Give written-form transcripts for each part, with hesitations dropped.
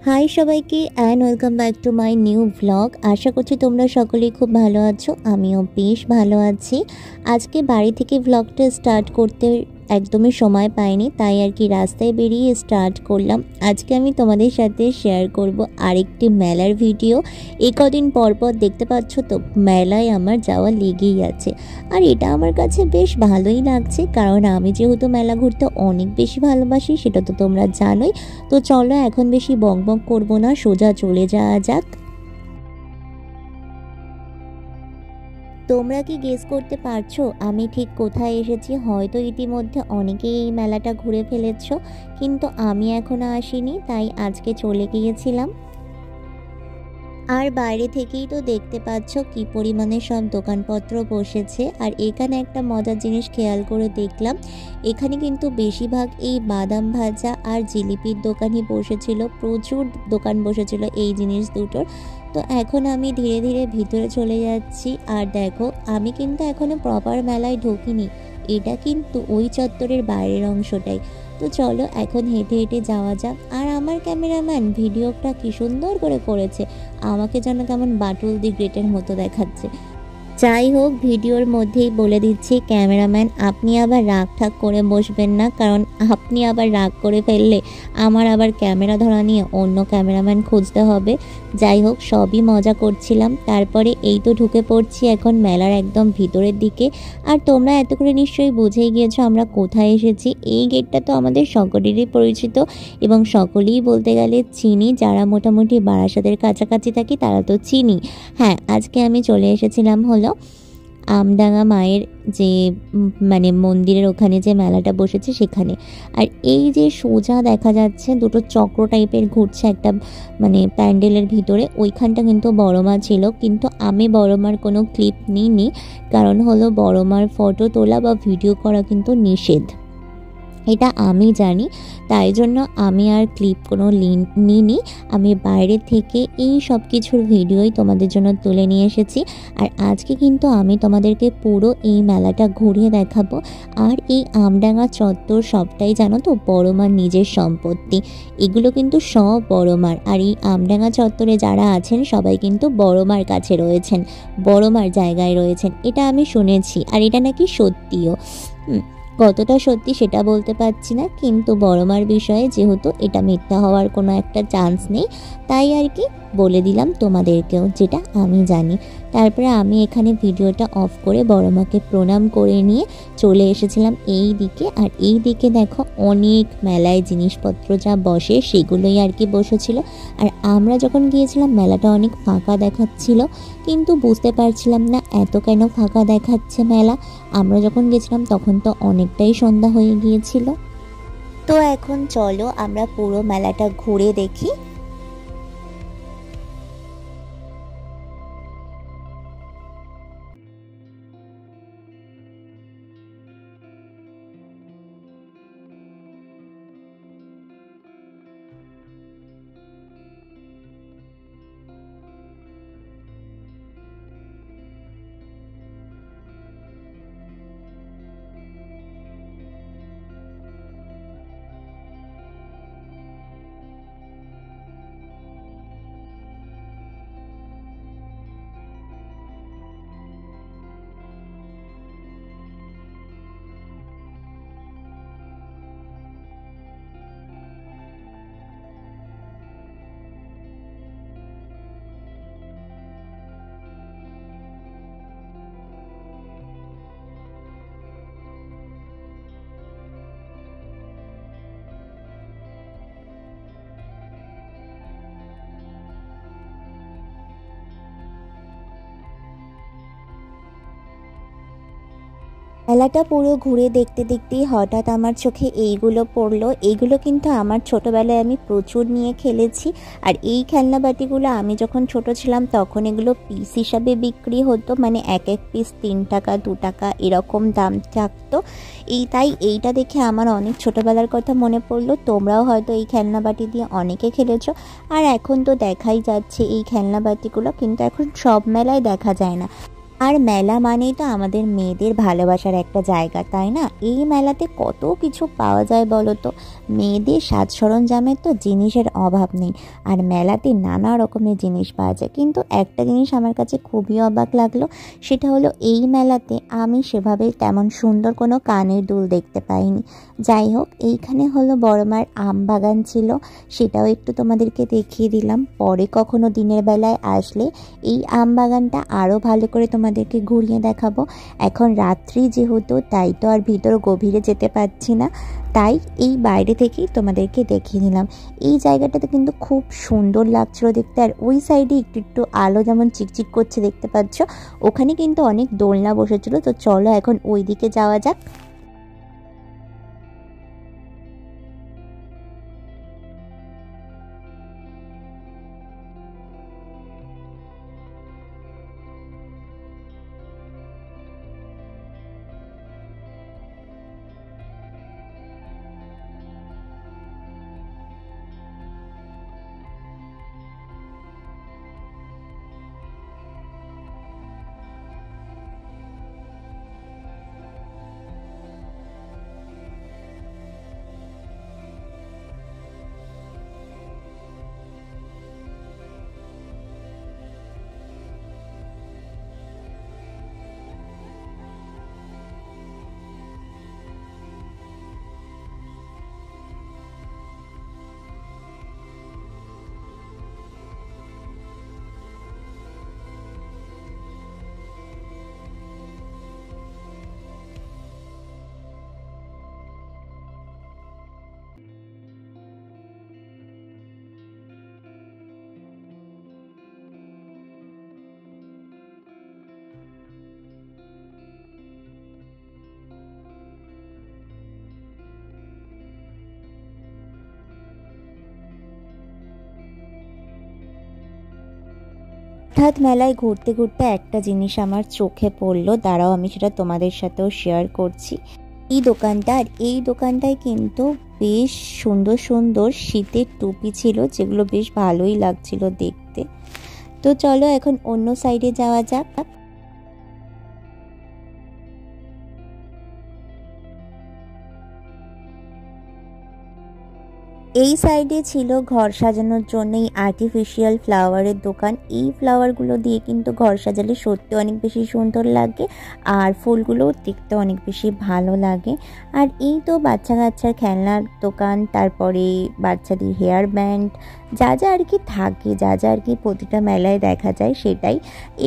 High সবাইকে and welcome back to my new vlog. আশা করছি তোমরা সকলেই খুব ভালো আছো, আমিও বেশ ভালো আছি। আজকে বাড়ি থেকে ভ্লগটা স্টার্ট করতে একদমই সময় পাইনি, তাই আর কি রাস্তায় বেরিয়ে স্টার্ট করলাম। আজকে আমি তোমাদের সাথে শেয়ার করব আরেকটি মেলার ভিডিও। এই কদিন পরপর দেখতে পাচ্ছ তো মেলায় আমার যাওয়া লেগেই আছে, আর এটা আমার কাছে বেশ ভালোই লাগছে, কারণ আমি যেহেতু মেলা ঘুরতে অনেক বেশি ভালোবাসি, সেটা তো তোমরা জানোই। তো চলো এখন বেশি বকবক করবো না, সোজা চলে যাওয়া যাক। তোমরা কি গেস করতে পারছো আমি ঠিক কোথায় এসেছি? হয়তো ইতিমধ্যে অনেকেই এই মেলাটা ঘুরে ফেলেছো, কিন্তু আমি এখনো আসিনি, তাই আজকে চলে গিয়েছিলাম। আর বাইরে থেকেই তো দেখতে পাচ্ছ কি পরিমাণে সব দোকানপত্র বসেছে। আর এখানে একটা মজার জিনিস খেয়াল করে দেখলাম, এখানে কিন্তু বেশিরভাগ এই বাদাম ভাজা আর জিলিপির দোকানই বসেছিল, প্রচুর দোকান বসেছিল এই জিনিস দুটোর। তো এখন আমি ধীরে ধীরে ভিতরে চলে যাচ্ছি। আর দেখো, আমি কিন্তু এখনো প্রপার মেলায় ঢুকিনি, এটা কিন্তু ওই চত্বরের বাইরের অংশটাই। তো চলো এখন হেঁটে হেঁটে যাওয়া যাক। আর আমার ক্যামেরাম্যান ভিডিওটা কি সুন্দর করে করেছে, আমাকে যেন কেমন বাটুল দি গ্রেটের মতো দেখাচ্ছে। যাই হোক, ভিডিওর মধ্যেই বলে দিচ্ছি ক্যামেরাম্যান আপনি আবার রাগ ঠাক করে বসবেন না, কারণ আপনি আবার রাগ করে ফেললে আমার আবার ক্যামেরা ধরা নিয়ে অন্য ক্যামেরাম্যান খুঁজতে হবে। যাই হোক, সবই মজা করছিলাম। তারপরে এই তো ঢুকে পড়ছি এখন মেলার একদম ভিতরের দিকে। আর তোমরা এত করে নিশ্চয়ই বুঝেই গিয়েছো আমরা কোথায় এসেছি। এই গেটটা তো আমাদের সকলেরই পরিচিত এবং সকলেই বলতে গেলে চিনি, যারা মোটামুটি বারাসাতের কাছাকাছি থাকি তারা তো চিনি। হ্যাঁ, আজকে আমি চলে এসেছিলাম হলো আমডাঙ্গা মায়ের যে মানে মন্দিরের ওখানে যে মেলাটা বসেছে সেখানে। আর এই যে সোজা দেখা যাচ্ছে দুটো চক্র টাইপের ঘুরছে একটা মানে প্যান্ডেলের ভিতরে, ওইখানটা কিন্তু বড় মা ছিল, কিন্তু আমি বড় মার কোনো ক্লিপ নিইনি, কারণ হলো বড় মার ফটো তোলা বা ভিডিও করা কিন্তু নিষেধ, এটা আমি জানি। তাই জন্য আমি আর ক্লিপ কোনো নিইনি, আমি বাইরে থেকে এই সব কিছুর ভিডিওই তোমাদের জন্য তুলে নিয়ে এসেছি। আর আজকে কিন্তু আমি তোমাদেরকে পুরো এই মেলাটা ঘুরিয়ে দেখাবো। আর এই আমডাঙ্গা চত্বর সবটাই জানো তো বড় মার নিজের সম্পত্তি, এগুলো কিন্তু সব বড় মার। আর এই আমডাঙ্গা চত্বরে যারা আছেন সবাই কিন্তু বড় মার কাছে রয়েছেন, বড় মার জায়গায় রয়েছেন, এটা আমি শুনেছি। আর এটা নাকি সত্যিও, কতটা সত্যি সেটা বলতে পারছি না, কিন্তু বড় মার বিষয়ে যেহেতু এটা মিথ্যা হওয়ার কোনো একটা চান্স নেই, তাই আর কি বলে দিলাম তোমাদেরকেও যেটা আমি জানি। তারপরে আমি এখানে ভিডিওটা অফ করে বড় মাকে প্রণাম করে নিয়ে চলে এসেছিলাম এই দিকে। আর এই দিকে দেখো অনেক মেলায় জিনিসপত্র যা বসে সেগুলোই আর কি বসেছিল। আর আমরা যখন গিয়েছিলাম মেলাটা অনেক ফাঁকা দেখাচ্ছিল, কিন্তু বুঝতে পারছিলাম না এত কেন ফাঁকা দেখাচ্ছে মেলা। আমরা যখন গেছিলাম তখন তো অনেকটাই সন্ধ্যা হয়ে গিয়েছিল। তো এখন চলো আমরা পুরো মেলাটা ঘুরে দেখি। মেলাটা পুরো ঘুরে দেখতে দেখতেই হঠাৎ আমার চোখে এইগুলো পড়লো। এইগুলো কিন্তু আমার ছোটোবেলায় আমি প্রচুর নিয়ে খেলেছি। আর এই খেলনাবাটিগুলো আমি যখন ছোট ছিলাম তখন এগুলো পিস হিসাবে বিক্রি হতো, মানে এক এক পিস 3 টাকা 2 টাকা এরকম দাম থাকতো। তাই এইটা দেখে আমার অনেক ছোটোবেলার কথা মনে পড়লো। তোমরাও হয়তো এই খেলনাবাটি দিয়ে অনেকে খেলেছো। আর এখন তো দেখাই যাচ্ছে এই খেলনাবাটিগুলো, কিন্তু এখন সব মেলায় দেখা যায় না। আর মেলা মানেই তো আমাদের মেয়েদের ভালোবাসার একটা জায়গা, তাই না? এই মেলাতে কত কিছু পাওয়া যায় বলো তো। মেয়েদের সাজ সরঞ্জামের তো জিনিসের অভাব নেই, আর মেলাতে নানা রকমের জিনিস পাওয়া যায়। কিন্তু একটা জিনিস আমার কাছে খুবই অবাক লাগলো, সেটা হলো এই মেলাতে আমি সেভাবে তেমন সুন্দর কোনো কানের দুল দেখতে পাইনি। যাই হোক, এইখানে হলো বড়মার আম বাগান ছিল, সেটাও একটু তোমাদেরকে দেখিয়ে দিলাম। পরে কখনো দিনের বেলায় আসলে এই আম বাগানটা আরও ভালো করে তোমাদেরকে ঘুরিয়ে দেখাবো। এখন রাত্রি যেহেতু, তাই তো আর ভিতর গভীরে যেতে পারছি না, তাই এই বাইরে থেকেই তোমাদেরকে দেখিয়ে নিলাম। এই জায়গাটাতে কিন্তু খুব সুন্দর লাগছিল দেখতে। আর ওই সাইডে একটু একটু আলো যেমন চিকচিক করছে দেখতে পাচ্ছ, ওখানে কিন্তু অনেক দোলনা বসেছিল। তো চলো এখন ওই দিকে যাওয়া যাক। হঠাৎ মেলায় ঘুরতে ঘুরতে একটা জিনিস আমার চোখে পড়লো, দাঁড়াও আমি সেটা তোমাদের সাথেও শেয়ার করছি। এই দোকানটা, আর এই দোকানটায় কিন্তু বেশ সুন্দর সুন্দর শীতের টুপি ছিল, যেগুলো বেশ ভালোই লাগছিল দেখতে। তো চলো এখন অন্য সাইডে যাওয়া যাক। এই সাইডে ছিল ঘর সাজানোর জন্য এই আর্টিফিশিয়াল ফ্লাওয়ারের দোকান। এই ফ্লাওয়ারগুলো দিয়ে কিন্তু ঘর সাজালে সত্যি অনেক বেশি সুন্দর লাগে, আর ফুলগুলোও দেখতে অনেক বেশি ভালো লাগে। আর এই তো বাচ্চা কাচ্চার খেলনার দোকান, তারপরে বাচ্চাদের হেয়ার ব্যান্ড, যা যা আর কি থাকে, যা যা আর কি প্রতিটা মেলায় দেখা যায় সেটাই।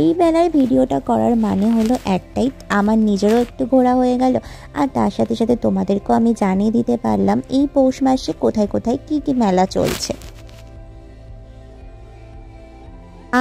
এই মেলায় ভিডিওটা করার মানে হলো একটাই, আমার নিজেরও একটু ঘোরা হয়ে গেল, আর তার সাথে সাথে তোমাদেরকেও আমি জানিয়ে দিতে পারলাম এই পৌষ মাসে কোথায় কোথায় কি কি মেলা চলছে।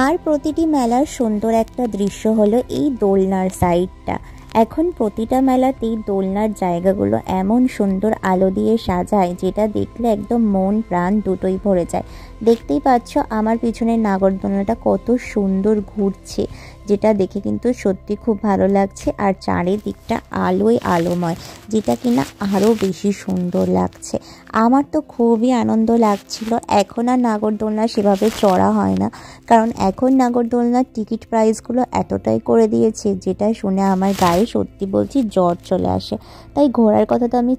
আর প্রতিটি মেলার সুন্দর একটা দৃশ্য হলো এই দোলনার সাইডটা। এখন প্রতিটা মেলাতেই দোলনার জায়গাগুলো এমন সুন্দর আলো দিয়ে সাজায়, যেটা দেখলে একদম মন প্রাণ দুটোই ভরে যায়। দেখতেই পাচ্ছ আমার পিছনের নাগরদোলনাটা কত সুন্দর ঘুরছে, যেটা দেখে কিন্তু সত্যি খুব ভালো লাগছে। আর চারিদিকটা আলোয় আলোময়, যেটা কিনা আরও বেশি সুন্দর লাগছে। আমার তো খুবই আনন্দ লাগছিল। এখন আর নাগরদোলনা সেভাবে চড়া হয় না, কারণ এখন নাগরদোলনার টিকিট প্রাইসগুলো এতটাই করে দিয়েছে, যেটা শুনে আমার গায়ে সত্যি বলছি জ্বর চলে আসে। তাই ঘোরার কথা তো আমি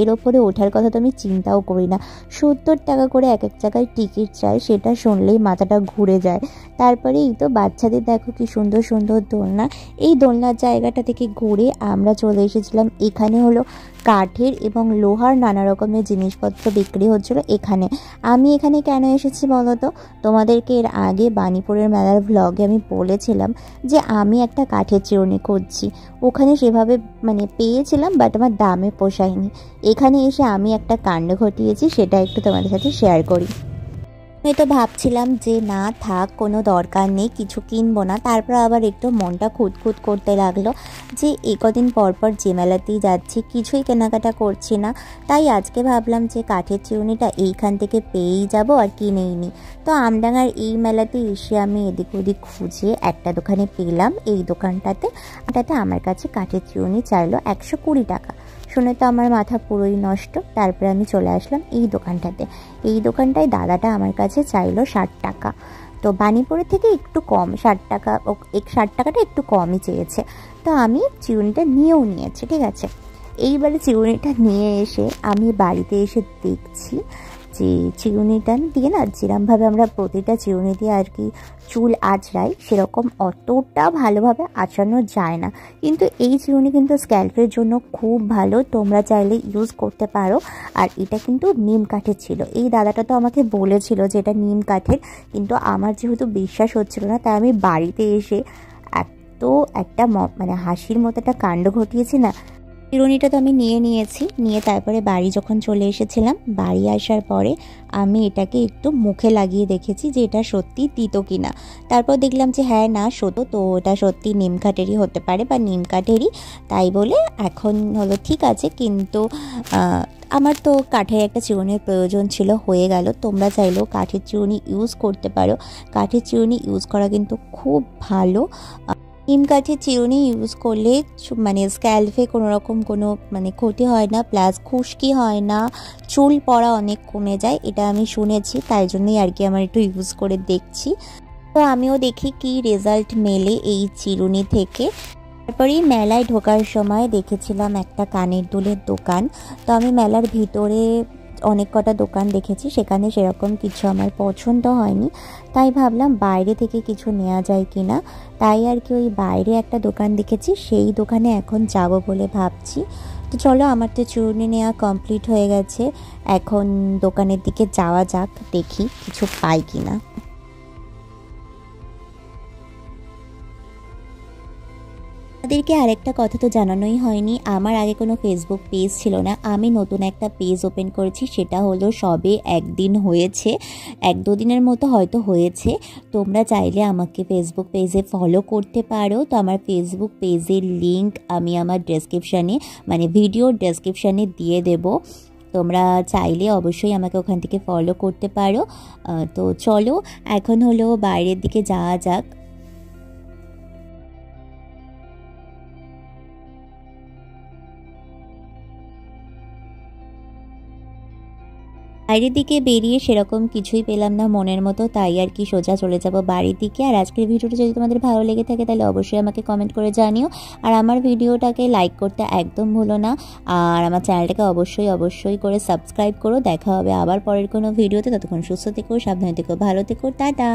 এর ওপরে ওঠার কথা তো আমি চিন্তাও করি না। 70 টাকা করে এক এক জায়গায় টিকিট চাই, সেটা শুনলেই মাথাটা ঘুরে যায়। তারপরে এই তো বাচ্চাদের দেখো কি সুন্দর সুন্দর দোলনা। এই দোলনার জায়গাটা থেকে ঘুরে আমরা চলে এসেছিলাম, এখানে হলো কাঠের এবং লোহার নানা রকমের জিনিসপত্র বিক্রি হচ্ছিল এখানে। আমি এখানে কেন এসেছি বলো তো? তোমাদেরকে এর আগে বাণীপুরের মেলার ভ্লগে আমি বলেছিলাম যে আমি একটা কাঠের চিরুনি খুঁজছি। ওখানে সেভাবে পেয়েছিলাম, বাট আমার দামে পোষায়নি। এখানে এসে আমি একটা কাণ্ড ঘটিয়েছি, সেটা একটু তোমাদের সাথে শেয়ার করি। আমি তো ভাবছিলাম যে না থাক, কোনো দরকার নেই, কিছু কিনবো না। তারপর আবার একটু মনটা খুঁতখুত করতে লাগলো যে কদিন পরপর যে মেলাতেই যাচ্ছি, কিছুই কেনাকাটা করছি না। তাই আজকে ভাবলাম যে কাঠের চিরুনিটা এইখান থেকে পেয়েই যাব, আর কিনেই নি। তো আমডাঙ্গার এই মেলাতে এসে আমি এদিক ওদিক খুঁজে একটা দোকানে পেলাম। এই দোকানটাতে আমার কাছে কাঠের চিরুনি চাইলো 120 টাকা। শুনে তো আমার মাথা পুরোই নষ্ট। তারপরে আমি চলে আসলাম এই দোকানটাতে। এই দোকানটায় দাদাটা আমার কাছে চাইলো 60 টাকা। তো বাণীপুরের থেকে একটু কম, 60 টাকা, 60 টাকাটা একটু কমই চেয়েছে। তো আমি চিরুনিটা নিয়েও নিয়েছি, ঠিক আছে। এইবারে চিরুনিটা নিয়ে এসে আমি বাড়িতে এসে দেখছি যে চিরুনিটা দিয়ে না, যেরকমভাবে আমরা প্রতিটা চিরুনি দিয়ে আর কি চুল আঁচড়াই, সেরকম অতটা ভালোভাবে আঁচড়ানো যায় না। কিন্তু এই চিরুনি কিন্তু স্ক্যাল্পের জন্য খুব ভালো, তোমরা চাইলে ইউজ করতে পারো। আর এটা কিন্তু নিম কাঠের ছিল। এই দাদাটা তো আমাকে বলেছিল যে এটা নিম কাঠের, কিন্তু আমার যেহেতু বিশ্বাস হচ্ছিল না, তাই আমি বাড়িতে এসে একটা মানে হাসির মতো একটা কাণ্ড ঘটিয়েছি না। চিরুনিটা তো আমি নিয়ে তারপরে বাড়ি যখন চলে এসেছিলাম, বাড়ি আসার পরে আমি এটাকে একটু মুখে লাগিয়ে দেখেছি যে এটা সত্যি তিতো কিনা। তারপর দেখলাম যে হ্যাঁ না সত্য, তো এটা সত্যি নিম কাঠেরই হতে পারে বা নিম কাঠেরই। তাই বলে এখন হলো ঠিক আছে, কিন্তু আমার তো কাঠের একটা চিরুনির প্রয়োজন ছিল, হয়ে গেল। তোমরা চাইলেও কাঠের চিরুনি ইউজ করতে পারো। কাঠের চিরুনি ইউজ করা কিন্তু খুব ভালো। নিম কাঠের চিরুনি ইউজ করলে মানে স্ক্যাল্পে কোনো রকম কোনো মানে ক্ষতি হয় না, প্লাস খুশকি হয় না, চুল পড়া অনেক কমে যায়, এটা আমি শুনেছি। তাই জন্যই আর কি আমার একটু ইউজ করে দেখছি। তো আমিও দেখি কি রেজাল্ট মেলে এই চিরুনি থেকে। তারপরেই মেলায় ঢোকার সময় দেখেছিলাম একটা কানের দুলের দোকান। তো আমি মেলার ভিতরে অনেক কটা দোকান দেখেছি, সেখানে সেরকম কিছু আমার পছন্দ হয়নি। তাই ভাবলাম বাইরে থেকে কিছু নেওয়া যায় কি না। তাই আর কি ওই বাইরে একটা দোকান দেখেছি, সেই দোকানে এখন যাব বলে ভাবছি। তো চলো, আমার তো চুড়নি নেওয়া কমপ্লিট হয়ে গেছে, এখন দোকানের দিকে যাওয়া যাক, দেখি কিছু পাই কি না। তাদেরকে আরেকটা কথা তো জানানোই হয়নি, আমার আগে কোনো ফেসবুক পেজ ছিল না, আমি নতুন একটা পেজ ওপেন করেছি। সেটা হলো সবে একদিন হয়েছে, 1-2 দিনের মতো হয়তো হয়েছে। তোমরা চাইলে আমাকে ফেসবুক পেজে ফলো করতে পারো। তো আমার ফেসবুক পেজের লিঙ্ক আমি আমার ডেসক্রিপশানে মানে ভিডিওর ডেসক্রিপশানে দিয়ে দেব। তোমরা চাইলে অবশ্যই আমাকে ওখান থেকে ফলো করতে পারো। তো চলো এখন হলো বাইরের দিকে যাওয়া যাক। বাইরের দিকে বেরিয়ে সেরকম কিছুই পেলাম না মনের মতো, তাই আর কি সোজা চলে যাব বাড়ির দিকে। আর আজকের ভিডিওটা যদি তোমাদের ভালো লেগে থাকে তাহলে অবশ্যই আমাকে কমেন্ট করে জানিও। আর আমার ভিডিওটাকে লাইক করতে একদম ভুলো না। আর আমার চ্যানেলটাকে অবশ্যই করে সাবস্ক্রাইব করো। দেখা হবে আবার পরের কোনো ভিডিওতে। ততক্ষণ সুস্থ থেকো, সাবধানে থেকো, ভালো থেকো, টাটা।